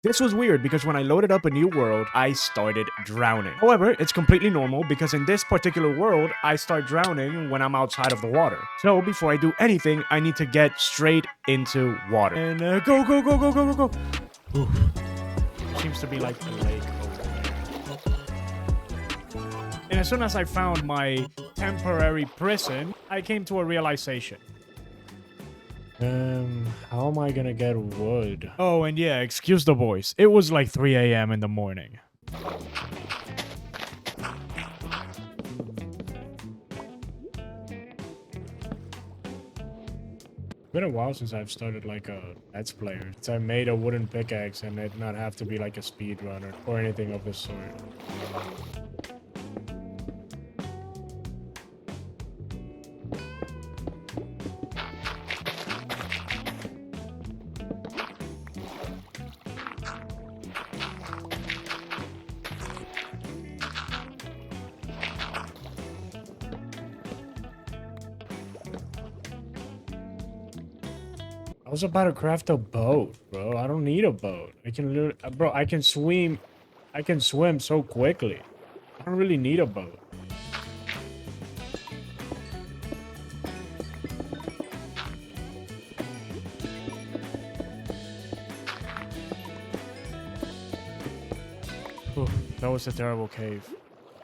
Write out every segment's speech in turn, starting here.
This was weird because when I loaded up a new world, I started drowning. However, it's completely normal because in this particular world, I start drowning when I'm outside of the water. So before I do anything, I need to get straight into water. And go, go, go, go, go, go, go. Ooh. Seems to be like a lake over there. And as soon as I found my temporary prison, I came to a realization. How am I gonna get wood? Oh, and yeah, excuse the voice. It was like 3 a.m. in the morning. It's been a while since I've started like a Let's Player. Since I made a wooden pickaxe and it not have to be like a speedrunner or anything of the sort. I was about to craft a boat, bro. I don't need a boat. I can literally, bro, I can swim. I can swim so quickly. I don't really need a boat. Whew, that was a terrible cave.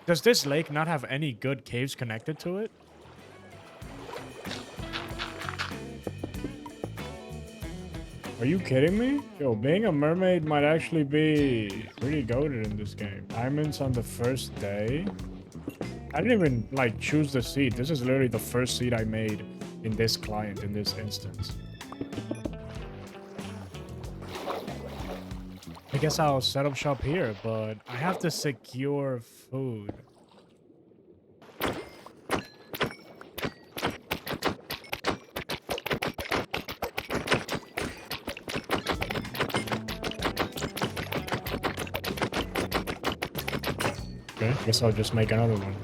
Does this lake not have any good caves connected to it? Are you kidding me? Yo, being a mermaid might actually be pretty goated in this game. Diamonds on the first day? I didn't even, like, choose the seed. This is literally the first seed I made in this client, in this instance. I guess I'll set up shop here, but I have to secure food. Okay, guess I'll just make another one.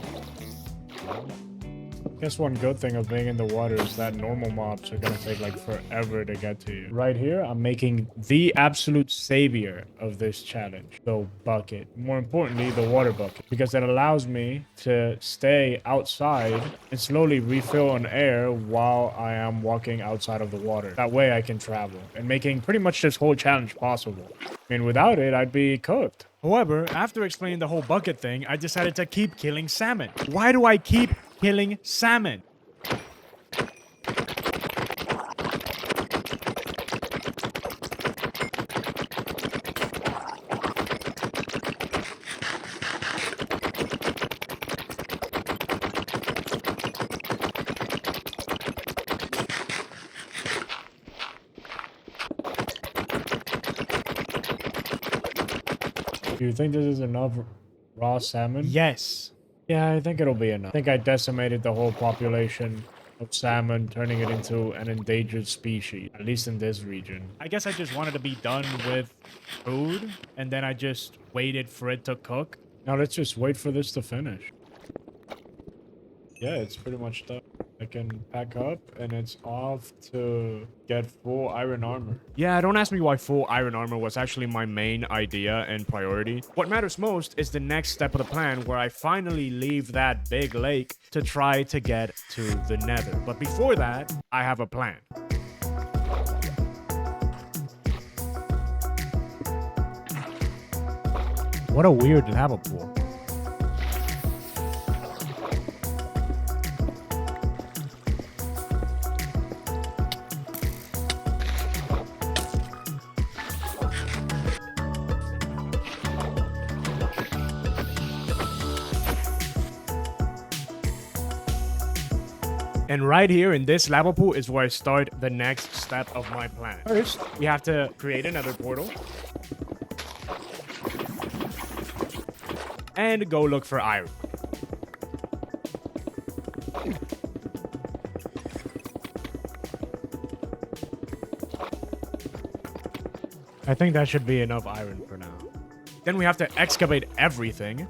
Guess one good thing of being in the water is that normal mobs are gonna take like forever to get to you. Right here, I'm making the absolute savior of this challenge. The bucket. More importantly, the water bucket. Because it allows me to stay outside and slowly refill on air while I am walking outside of the water. That way I can travel. And making pretty much this whole challenge possible. I mean, without it, I'd be cooked. However, after explaining the whole bucket thing, I decided to keep killing salmon. Why do I keep killing salmon? Do you think this is enough raw salmon? Yes. Yeah, I think it'll be enough. I think I decimated the whole population of salmon, turning it into an endangered species, at least in this region. I guess I just wanted to be done with food, and then I just waited for it to cook. Now let's just wait for this to finish. Yeah, it's pretty much done. I can pack up and it's off to get full iron armor. Yeah, don't ask me why full iron armor was actually my main idea and priority. What matters most is the next step of the plan where I finally leave that big lake to try to get to the nether. But before that, I have a plan. What a weird lava pool. And right here in this lava pool is where I start the next step of my plan. First, we have to create another portal. And go look for iron. I think that should be enough iron for now. Then we have to excavate everything.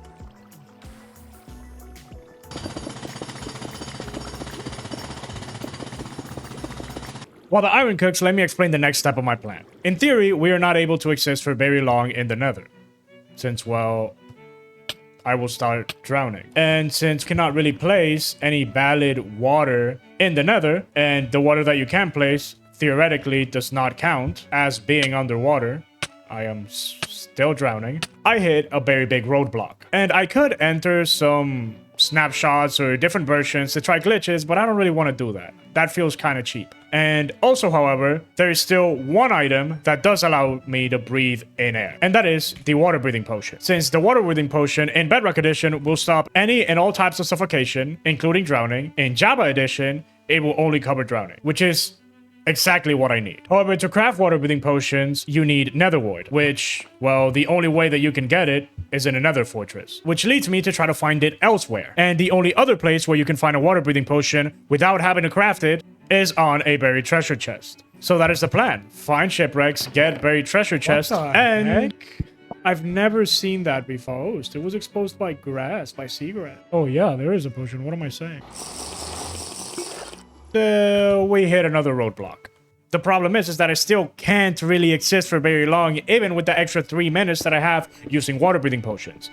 While the iron cooks, let me explain the next step of my plan. In theory, we are not able to exist for very long in the nether. Since, well, I will start drowning. And since you cannot really place any valid water in the nether, and the water that you can place theoretically does not count as being underwater, I am still drowning. I hit a very big roadblock. And I could enter some snapshots or different versions to try glitches, but I don't really want to do that. That feels kind of cheap. And also, however, there is still one item that does allow me to breathe in air, and that is the water breathing potion. Since the water breathing potion in Bedrock Edition will stop any and all types of suffocation, including drowning, in Java Edition, it will only cover drowning, which is exactly what I need. However, to craft water breathing potions, you need nether void, which, well, the only way that you can get it is in a nether fortress, which leads me to try to find it elsewhere. And the only other place where you can find a water breathing potion without having to craft it is on a buried treasure chest. So that is the plan. Find shipwrecks, get buried treasure chest, and heck? I've never seen that before. It was exposed by grass, by seagrass. Oh yeah, there is a potion. What am I saying? We hit another roadblock. The problem is that I still can't really exist for very long, even with the extra 3 minutes that I have using water breathing potions.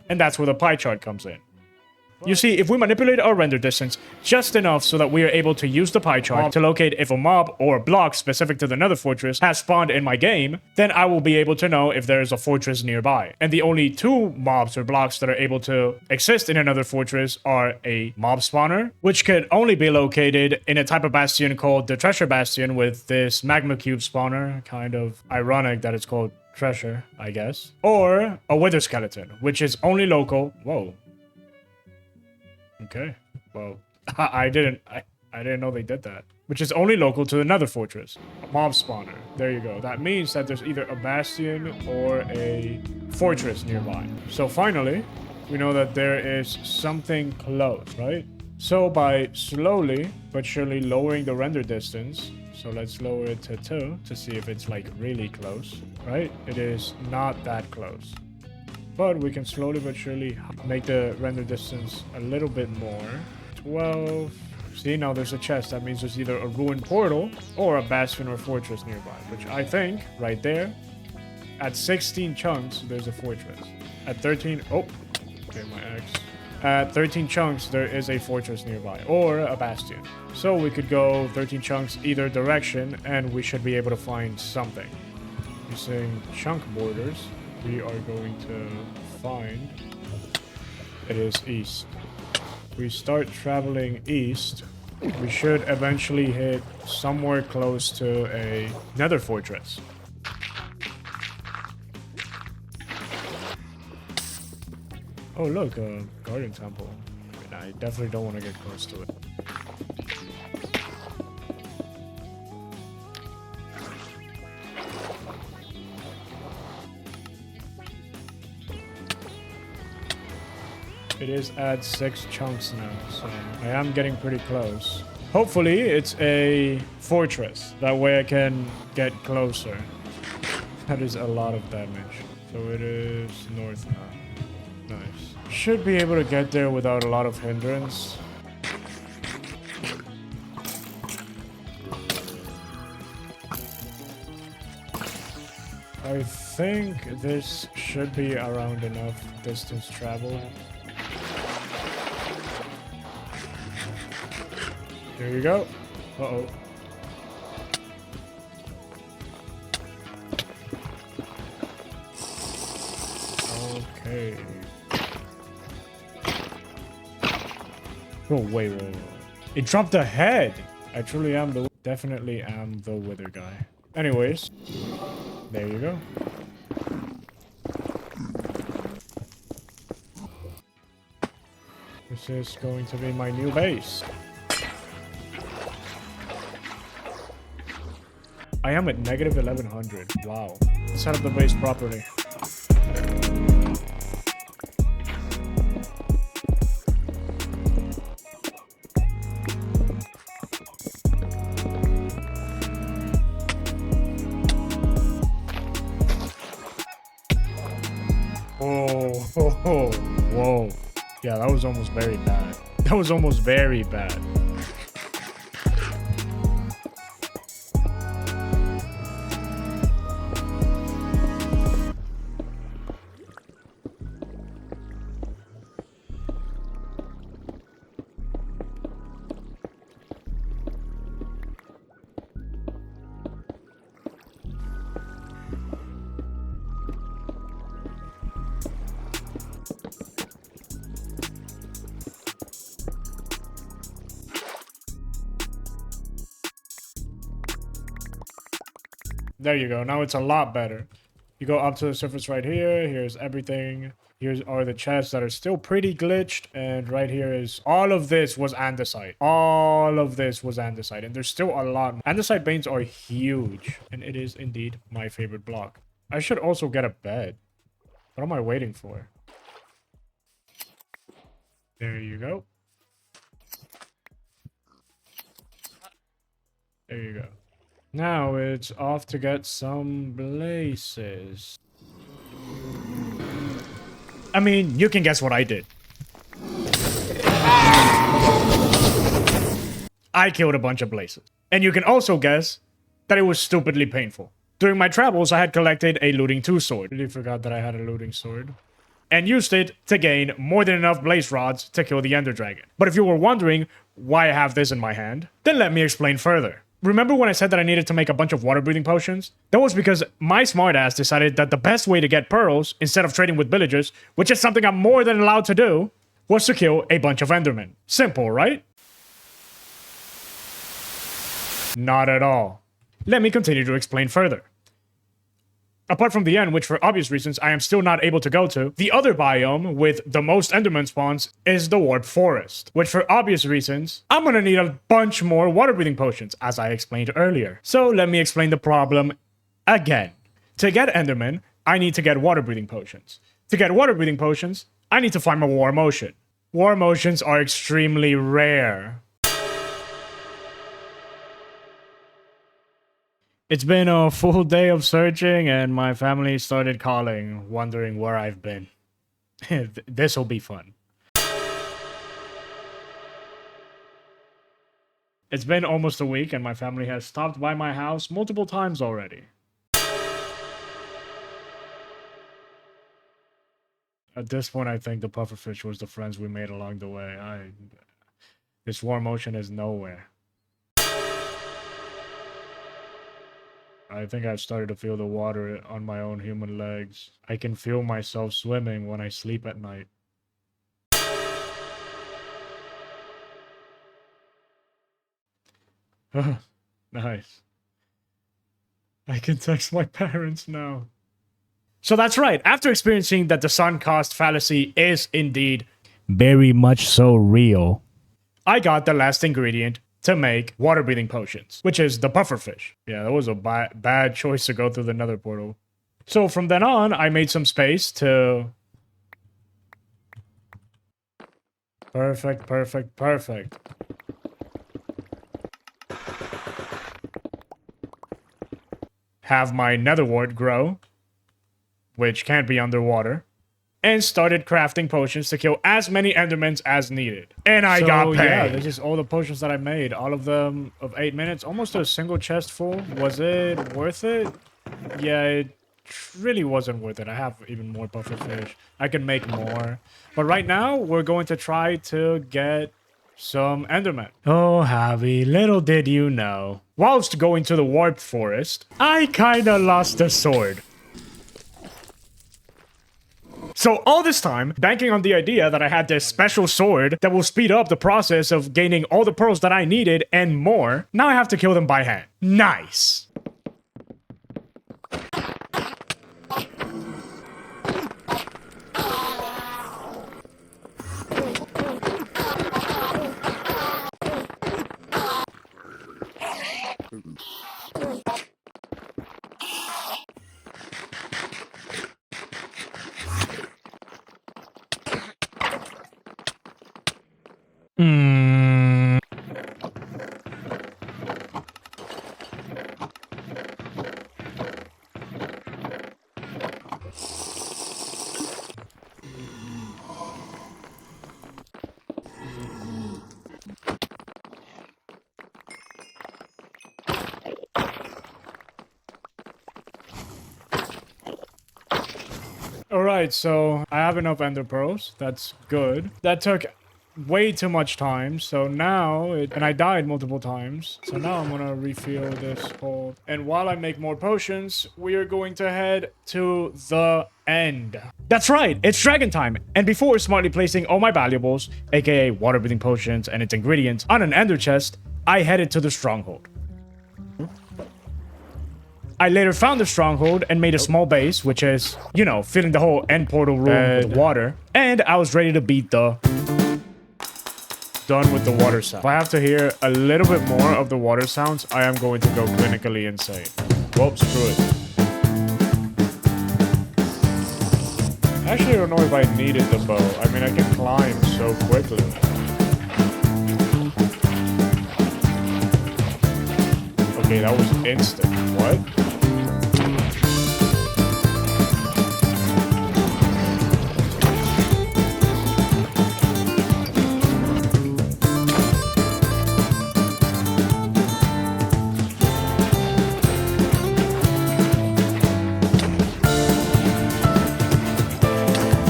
And that's where the pie chart comes in. You see, if we manipulate our render distance just enough so that we are able to use the pie chart to locate if a mob or a block specific to the nether fortress has spawned in my game, then I will be able to know if there is a fortress nearby. And the only 2 mobs or blocks that are able to exist in another fortress are a mob spawner, which could only be located in a type of bastion called the treasure bastion with this magma cube spawner. Kind of ironic that it's called treasure, I guess. Or a wither skeleton, which is only local. Whoa. Okay, well, I didn't know they did that. Which is only local to the nether fortress. A mob spawner. There you go. That means that there's either a bastion or a fortress nearby. So finally, we know that there is something close, right? So by slowly but surely lowering the render distance, so let's lower it to 2 to see if it's like really close, right? It is not that close. But we can slowly but surely make the render distance a little bit more. 12. See, now there's a chest. That means there's either a ruined portal or a bastion or fortress nearby. Which I think, right there, at 16 chunks, there's a fortress. At 13... Oh, okay, my axe. At 13 chunks, there is a fortress nearby. Or a bastion. So we could go 13 chunks either direction, and we should be able to find something. Using chunk borders, we are going to find it is east. We start traveling east, we should eventually hit somewhere close to a nether fortress. Oh look, a garden temple. I mean, I definitely don't want to get close to it. It is at 6 chunks now, so I am getting pretty close. Hopefully, it's a fortress. That way I can get closer. That is a lot of damage. So it is north now. Nice. Should be able to get there without a lot of hindrance. I think this should be around enough distance traveled. Here you go. Uh-oh. Okay. Oh, wait. It dropped a head! I truly am the... Definitely am the wither guy. Anyways. There you go. This is going to be my new base. I am at negative 1100. Wow. Let's set up the base properly. Oh, whoa. Yeah, that was almost very bad. That was almost very bad. There you go. Now it's a lot better. You go up to the surface right here. Here's everything. Here are the chests that are still pretty glitched. And right here is... all of this was andesite. All of this was andesite. And there's still a lot. Andesite veins are huge. And it is indeed my favorite block. I should also get a bed. What am I waiting for? There you go. There you go. Now it's off to get some blazes. I mean, you can guess what I did. I killed a bunch of blazes. And you can also guess that it was stupidly painful. During my travels, I had collected a looting 2 sword. Really forgot that I had a looting sword. And used it to gain more than enough blaze rods to kill the ender dragon. But if you were wondering why I have this in my hand, then let me explain further. Remember when I said that I needed to make a bunch of water breathing potions? That was because my smartass decided that the best way to get pearls, instead of trading with villagers, which is something I'm more than allowed to do, was to kill a bunch of endermen. Simple, right? Not at all. Let me continue to explain further. Apart from the end, which for obvious reasons I am still not able to go to, the other biome with the most enderman spawns is the warp forest, which for obvious reasons, I'm gonna need a bunch more water breathing potions, as I explained earlier. So let me explain the problem again. To get enderman, I need to get water breathing potions. To get water breathing potions, I need to farm a war motion. War motions are extremely rare. It's been a full day of searching, and my family started calling, wondering where I've been. This'll be fun. It's been almost a week, and my family has stopped by my house multiple times already. At this point, I think the pufferfish was the friends we made along the way. This war motion is nowhere. I think I've started to feel the water on my own human legs. I can feel myself swimming when I sleep at night. Nice. I can text my parents now. So that's right. After experiencing that the sunk cost fallacy is indeed very much so real, I got the last ingredient to make water breathing potions, which is the pufferfish. Yeah, that was a bad choice to go through the nether portal. So from then on, I made some space to... Perfect. Have my nether wart grow, which can't be underwater, and started crafting potions to kill as many endermans as needed. And I got paid. Yeah, this is all the potions that I made. All of them of 8 minutes. Almost a single chest full. Was it worth it? Yeah, it really wasn't worth it. I have even more pufferfish. I can make more. But right now, we're going to try to get some endermen. Oh, Javi, little did you know. Whilst going to the warp forest, I kinda lost a sword. So all this time, banking on the idea that I had this special sword that will speed up the process of gaining all the pearls that I needed and more, now I have to kill them by hand. Nice! right, so I have enough ender pearls. That's good. That took way too much time, so now and I died multiple times, so now I'm gonna refill this whole, and while I make more potions, we are going to head to the end. That's right, it's dragon time, and before smartly placing all my valuables, aka water breathing potions and its ingredients, on an ender chest, I headed to the stronghold. I later found the stronghold and made a small base, which is, you know, filling the whole end portal room with water, and I was ready to beat the done with the water sound. If I have to hear a little bit more of the water sounds, I am going to go clinically insane. Well, screw it. I actually don't know if I needed the bow. I mean, I can climb so quickly. Okay, that was instant. What?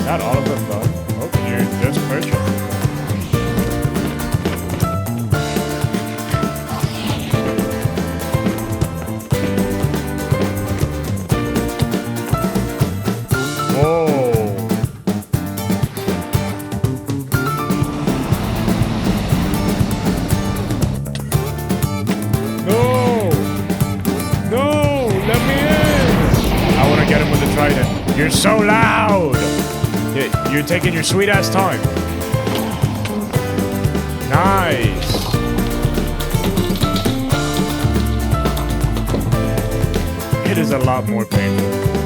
Not all of them, though. Oh, you're just perching. Whoa. No! No! Let me in! I want to get him with the trident. You're so loud! You're taking your sweet ass time. Nice. It is a lot more painful.